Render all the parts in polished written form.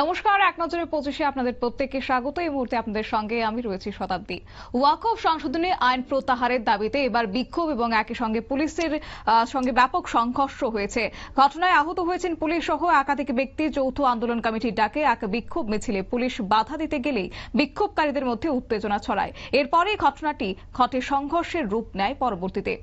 নমস্কার, এক নজরে 25-এ আপনাদের প্রত্যেককে স্বাগত। এই মুহূর্তে আপনাদের সঙ্গে আমি রয়েছি শতাব্দী। ওয়াকফ সংশোধনী আইন প্রত্যাহারের দাবিতে এবার বিক্ষোভ এবং একই সঙ্গে পুলিশের সঙ্গে ব্যাপক সংঘর্ষ হয়েছে। ঘটনায় আহত হয়েছেন পুলিশ সহ একাধিক ব্যক্তি। যৌথ আন্দোলন কমিটির ডাকে এক বিক্ষোভ মিছিলে পুলিশ বাধা দিতে গেলেই বিক্ষোভকারীদের মধ্যে উত্তেজনা ছড়ায়। এরপরই ঘটনাটি ঘটে সংঘর্ষের রূপ নেয় পরবর্তীতে।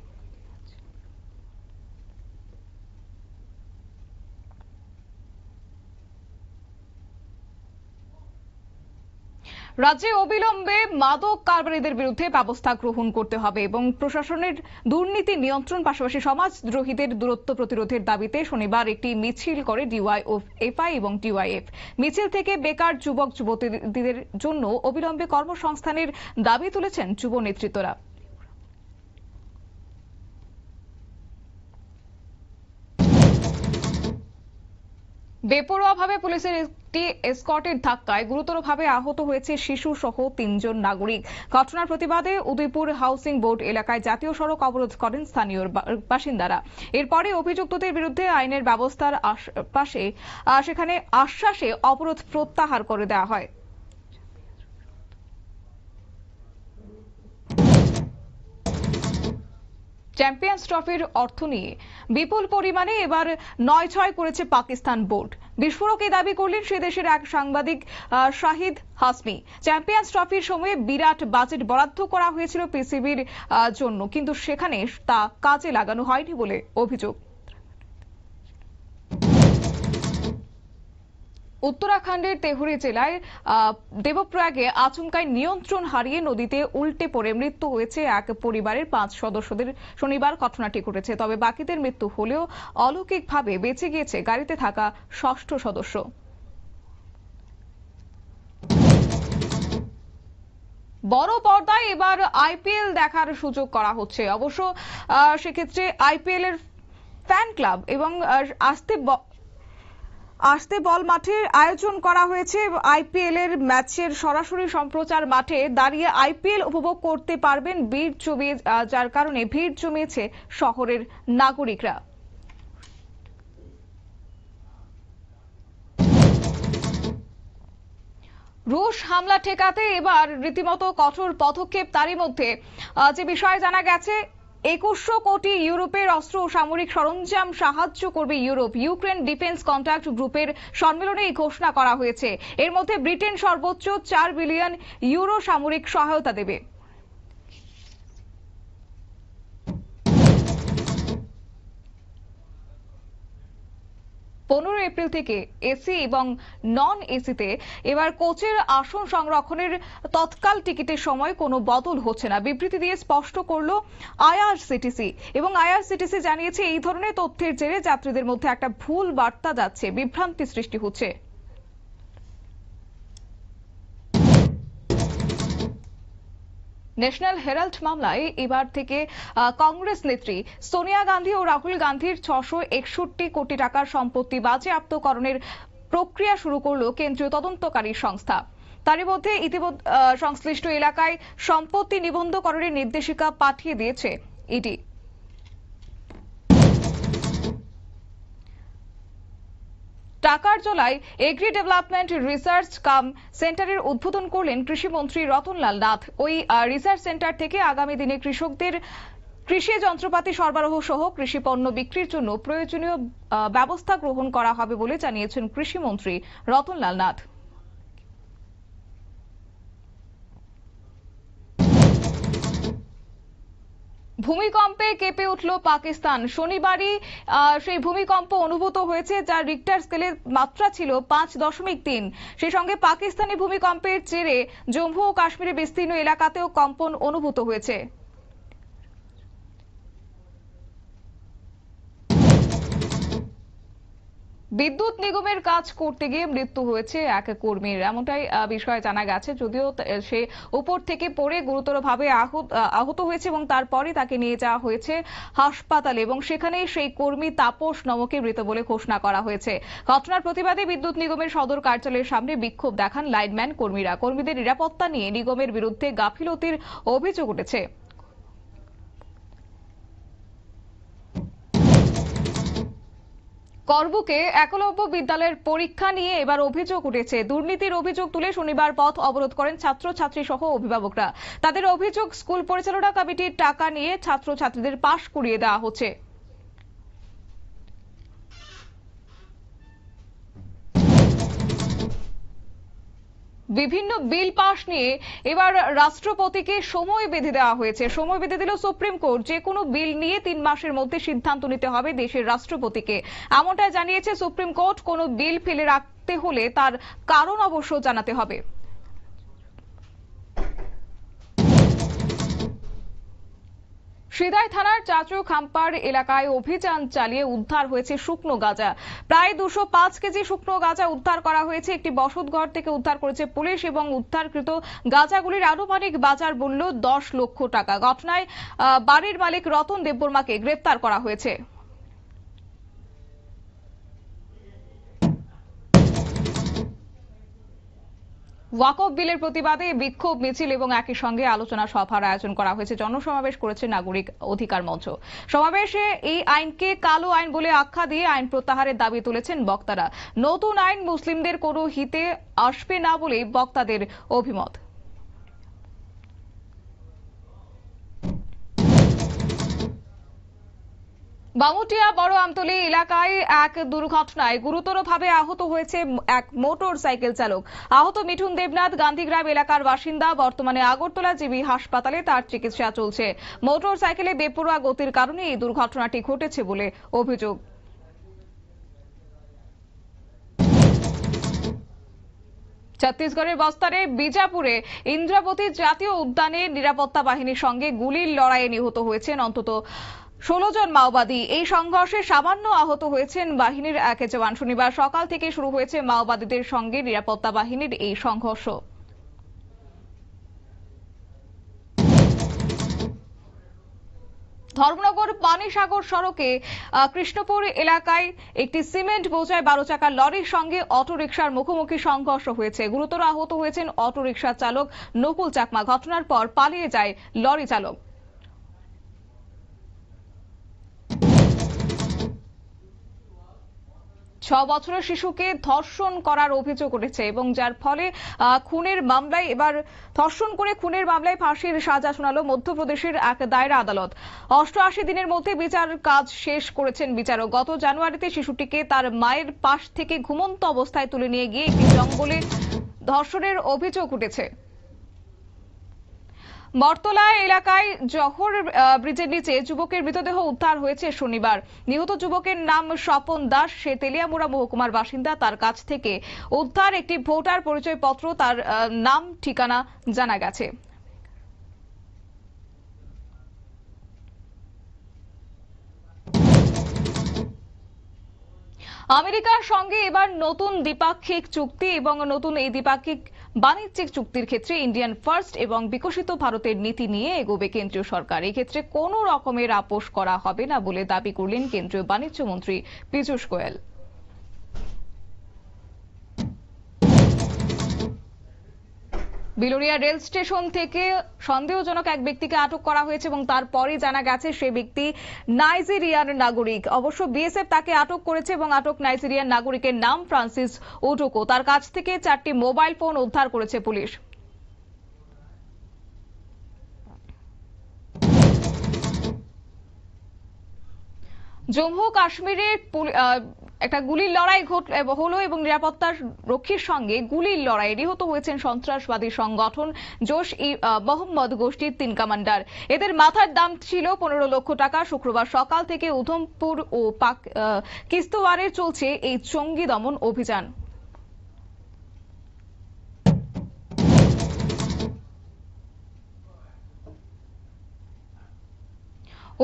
রাজ্যে অবিলম্বে মাদক কারবারিদের বিরুদ্ধে ব্যবস্থা গ্রহণ করতে হবে এবং প্রশাসনের দুর্নীতি নিয়ন্ত্রণ পাশাপাশি সমাজদ্রোহীদের দূরত্ব প্রতিরোধের দাবিতে শনিবার একটি মিছিল করে ডিওয়াইএফআই এবং ডিওয়াইএফ। মিছিল থেকে বেকার যুবক যুবতীদের জন্য অবিলম্বে কর্মসংস্থানের দাবি তুলেছেন যুব নেতৃত্বরা। বেপরোয়াভাবে পুলিশের একটি এসকর্টের ধাক্কায় গুরুতরভাবে আহত হয়েছে শিশু সহ 3 জন নাগরিক। ঘটনার প্রতিবাদে উদয়পুর হাউসিং বোর্ড এলাকায় জাতীয় সড়ক অবরোধ করেন স্থানীয় বাসিন্দারা। এরপরে অভিযুক্তদের বিরুদ্ধে আইনের ব্যবস্থার পাশে সেখানে আশ্বাসে অবরোধ প্রত্যাহার করে দেওয়া হয়। চ্যাম্পিয়ন্স ট্রফির অর্থ নিয়ে বিপুল পরিমাণে এবার 9-6 করেছে পাকিস্তান বোর্ড। বিস্ফোরক এই দাবি করলেন সে দেশের এক সাংবাদিক শাহিদ হাসমি। চ্যাম্পিয়ন্স ট্রফির সময়ে বিরাট বাজেট বরাদ্দ করা হয়েছিল পিসিবির জন্য, কিন্তু সেখানে তা কাজে লাগানো হয়নি বলে অভিযোগ। উত্তরাখণ্ডের তেহরি জেলায় দেবপ্রয়াগে আচমকায় নিয়ন্ত্রণ হারিয়ে নদীতে উল্টে পড়ে মৃত্যু হয়েছে এক পরিবারের 5 সদস্যদের। শনিবার ঘটনাটি ঘটেছে, তবে বাকিদের মৃত্যু হলেও অলৌকিকভাবে বেঁচে গিয়েছে গাড়িতে থাকা 6ষ্ঠ সদস্য। বড় পর্দায় এবার আইপিএল দেখার সুযোগ করা হচ্ছে। অবশ্য সেক্ষেত্রে আইপিএল এর ফ্যান ক্লাব এবং আসতে বল মাঠের আয়োজন করা হয়েছে। আইপিএল এর ম্যাচের সরাসরি সম্প্রচার মাঠে দাঁড়িয়ে আইপিএল উপভোগ করতে পারবেন যার কারণে ভিড় জমিয়েছে শহরের নাগরিকরা। রুশ হামলা ঠেকাতে এবার রীতিমতো কঠোর পদক্ষেপ। তারই মধ্যে যে বিষয় জানা গেছে, 2100 কোটি ইউরোপের অস্ত্র ও সামরিক সরঞ্জাম সাহায্য করবে ইউরোপ। ইউক্রেন ডিফেন্স কন্ট্যাক্ট গ্রুপের সম্মেলনে এই ঘোষণা করা হয়েছে। এর মধ্যে ব্রিটেন সর্বোচ্চ 4 বিলিয়ন ইউরো সামরিক সহায়তা দেবে। 15 এপ্রিল থেকে এসি এবং নন এসিতে এবার কোচের আসন সংরক্ষণের তৎকাল টিকিটের সময় কোনো বদল হচ্ছে না। বিবৃতি দিয়ে স্পষ্ট করলো আইআরসিটিসি এবং আইআরসিটিসি জানিয়েছে এই ধরনের তথ্যের জেরে যাত্রীদের মধ্যে একটা ভুল বার্তা যাচ্ছে, বিভ্রান্তি সৃষ্টি হচ্ছে। ন্যাশনাল হেরাল্ড মামলায় এবার থেকে কংগ্রেস নেত্রী সোনিয়া গান্ধী ও রাহুল গান্ধীর 661 কোটি টাকার সম্পত্তি বাজেয়াপ্তকরণের প্রক্রিয়া শুরু করল কেন্দ্রীয় তদন্তকারী সংস্থা। তারই মধ্যে ইতিমধ্যে সংশ্লিষ্ট এলাকায় সম্পত্তি নিবন্ধকরণের নির্দেশিকা পাঠিয়ে দিয়েছে ইডি। টাকার জলায় এগ্রি ডেভেলপমেন্ট রিসার্চ কাম সেন্টারের উদ্বোধন করলেন কৃষিমন্ত্রী রতনলাল নাথ। ওই রিসার্চ সেন্টার থেকে আগামী দিনে কৃষকদের কৃষি যন্ত্রপাতি সরবরাহ সহ কৃষি পণ্য বিক্রির জন্য প্রয়োজনীয় ব্যবস্থা গ্রহণ করা হবে বলে জানিয়েছেন কৃষিমন্ত্রী রতনলাল নাথ। ভূমিকম্পে কেঁপে উঠল পাকিস্তান। শনিবারই সেই ভূমিকম্প অনুভূত হয়েছে, যার রিক্টার স্কেলের মাত্রা ছিল 5.3। সেই সঙ্গে পাকিস্তানি ভূমিকম্পের জেরে জম্মু ও কাশ্মীরের বিস্তীর্ণ এলাকাতেও কম্পন অনুভূত হয়েছে। বিদ্যুৎ নিগমের কাজ করতে গিয়ে মৃত্যু হয়েছে এক কর্মীর, এমনটাই বিষয় জানা গেছে। যদিও সে উপর থেকে পড়ে গুরুতরভাবে আহত হয়েছে এবং তারপরে তাকে নিয়ে যাওয়া হয়েছে হাসপাতালে এবং সেখানে সেই কর্মী তাপস নমকে মৃত বলে ঘোষণা করা হয়েছে। ঘটনার প্রতিবাদে বিদ্যুৎ নিগমের সদর কার্যালয়ের সামনে বিক্ষোভ দেখান লাইনম্যান কর্মীরা। কর্মীদের নিরাপত্তা নিয়ে নিগমের বিরুদ্ধে গাফিলতির অভিযোগ উঠেছে। করবুকে একলব্য বিদ্যালয়ের পরীক্ষা নিয়ে এবার অভিযোগ উঠেছে। দুর্নীতির অভিযোগ তুলে শনিবার পথ অবরোধ করেন ছাত্রছাত্রী সহ অভিভাবকরা। তাদের অভিযোগ, স্কুল পরিচালনা কমিটির টাকা নিয়ে ছাত্রছাত্রীদের পাশ করিয়ে দেওয়া হচ্ছে। বিভিন্ন বিল পাশ নিয়ে এবার রাষ্ট্রপতিকে সময় বেঁধে দেওয়া হয়েছে। সময় বেঁধে দিল সুপ্রিম কোর্ট। যে কোনো বিল নিয়ে 3 মাসের মধ্যে সিদ্ধান্ত নিতে হবে দেশের রাষ্ট্রপতিকে, এমনটাই জানিয়েছে সুপ্রিম কোর্ট। কোনো বিল ফেলে রাখতে হলে তার কারণ অবশ্য জানাতে হবে। সিদাই থানার চাচু খাম্পার এলাকায় অভিযান চালিয়ে উদ্ধার হয়েছে শুকনো গাঁজা। প্রায় 205 কেজি শুকনো গাঁজা উদ্ধার করা হয়েছে। একটি বসতঘর থেকে উদ্ধার করেছে পুলিশ এবং উদ্ধারকৃত গাঁজাগুলির আনুমানিক বাজার মূল্য 10 লক্ষ টাকা। ঘটনায় বাড়ির মালিক রতন দেববর্মাকে গ্রেপ্তার করা হয়েছে। ওয়াকফ বিলের প্রতিবাদে বিক্ষোভ মিছিল এবং একই সঙ্গে আলোচনা সভার আয়োজন করা হয়েছে। জনসমাবেশ করেছে নাগরিক অধিকার মঞ্চ। সমাবেশে এই আইনকে কালো আইন বলে আখ্যা দিয়ে আইন প্রত্যাহারের দাবি তুলেছেন বক্তারা। নতুন আইন মুসলিমদের কোনো হিতে আসবে না বলে বক্তাদের অভিমত। বামুটিয়া বড় আমতলী এলাকায় এক দুর্ঘটনায় গুরুতরভাবে আহত হয়েছে এক মোটর সাইকেল চালক। আহত মিঠুন দেবনাথ গান্ধীগ্রাম এলাকার বাসিন্দা। বর্তমানে আগরতলা জিবি হাসপাতালে তার চিকিৎসা চলছে। মোটর সাইকেলে বেপরোয়া গতির কারণে এই দুর্ঘটনাটি ঘটেছে বলে অভিযোগ। ছত্তিশগড়ের বস্তারে বিজাপুরে ইন্দ্রাবতী জাতীয় উদ্যানের নিরাপত্তা বাহিনীর সঙ্গে গুলির লড়াইয়ে নিহত হয়েছেন অন্তত 16 জন মাওবাদী। এই সংঘর্ষে সামান্য আহত হয়েছেন বাহিনীর এক জওয়ান। শনিবার সকাল থেকে শুরু হয়েছে মাওবাদীদের সঙ্গে নিরাপত্তা বাহিনীর এই সংঘর্ষ। ধর্মনগর পানিসাগর সড়কে কৃষ্ণপুর এলাকায় একটি সিমেন্ট বোঝাই 12 চাকার লরির সঙ্গে অটোরিকশার মুখোমুখি সংঘর্ষ হয়েছে। গুরুতর আহত হয়েছেন অটোরিকশা চালক নকুল চাকমা। ঘটনার পর পালিয়ে যায় লরি চালক। ছ বছরের শিশুকে ধর্ষণ করার অভিযোগ উঠেছে এবং যার ফলে খুনের মামলায় এবার ধর্ষণ করে খুনের মামলায় ফাঁসির সাজা শোনালো মধ্যপ্রদেশের এক দায়রা আদালত। 88 দিনের মধ্যে বিচার কাজ শেষ করেছেন বিচারক। গত জানুয়ারিতে শিশুটিকে তার মায়ের পাশ থেকে ঘুমন্ত অবস্থায় তুলে নিয়ে গিয়ে একটি জঙ্গলে ধর্ষণের অভিযোগ উঠেছে। বরতলা এলাকায় জহর ব্রিজের নিচে যুবকের মৃতদেহ উদ্ধার হয়েছে শনিবার। নিহত যুবকের নাম স্বপন দাস। সে তেলিয়ামুড়া মহকুমার বাসিন্দা। তার কাছ থেকে উদ্ধার একটি ভোটার পরিচয়পত্র। তার নাম ঠিকানা জানা গেছে। আমেরিকার সঙ্গে এবার নতুন দ্বিপাক্ষিক চুক্তি এবং নতুন এই দ্বিপাক্ষিক বাণিজ্যিক চুক্তির ক্ষেত্রে ইন্ডিয়ান ফার্স্ট এবং বিকশিত ভারতের নীতি নিয়ে এগোবে কেন্দ্রীয় সরকার। এই ক্ষেত্রে কোনো রকমের আপোষ করা হবে না বলে দাবি করলেন কেন্দ্রীয় বাণিজ্য মন্ত্রী পীযূষ গোয়েল। বিলোরিয়া রেল স্টেশন থেকে সন্দেহজনক এক ব্যক্তিকে আটক করা হয়েছে এবং তারপরে জানা গেছে সে ব্যক্তি নাইজেরিয়ার নাগরিক। অবশ্য বিএসএফ তাকে আটক করেছে এবং আটক নাইজেরিয়ার নাগরিকের নাম ফ্রান্সিস ওটোকো। তার কাছ থেকে 4টি মোবাইল ফোন উদ্ধার করেছে পুলিশ। জম্মু কাশ্মীরে একটা গুলির লড়াই হলো এবং নিরাপত্তা রক্ষীর সঙ্গে গুলির লড়াইয়ে নিহত হয়েছেন সন্ত্রাসবাদী সংগঠন জোশ ই মোহাম্মদ গোষ্ঠীর 3 কমান্ডার। এদের মাথার দাম ছিল 15 লক্ষ টাকা। শুক্রবার সকাল থেকে উধমপুর ও কিস্তওয়ারে চলছে এই জঙ্গি দমন অভিযান।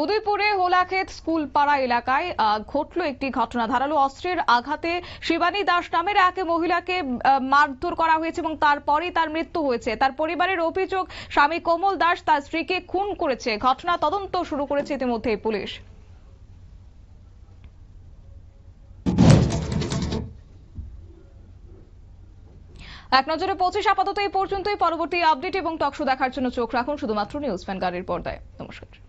উদয়পুরে হোলাক্ষেত স্কুল পাড়া এলাকায় ঘটল একটি ঘটনা। ধারালো অস্ত্রের আঘাতে শিবানী দাস নামের এক মহিলাকে মারধর করা হয়েছে এবং তারপরেই তার মৃত্যু হয়েছে। তার পরিবারের অভিযোগ, স্বামী কোমল দাস তার স্ত্রীকে খুন করেছে। ঘটনা তদন্ত শুরু করেছে ইতিমধ্যে পুলিশ। এক নজরে 25 আপাতত এই পর্যন্তই। পরবর্তী আপডেট এবং টকশো দেখার জন্য চোখ রাখুন শুধুমাত্র নিউজ ভ্যানগার্ডের পর্দায়। নমস্কার।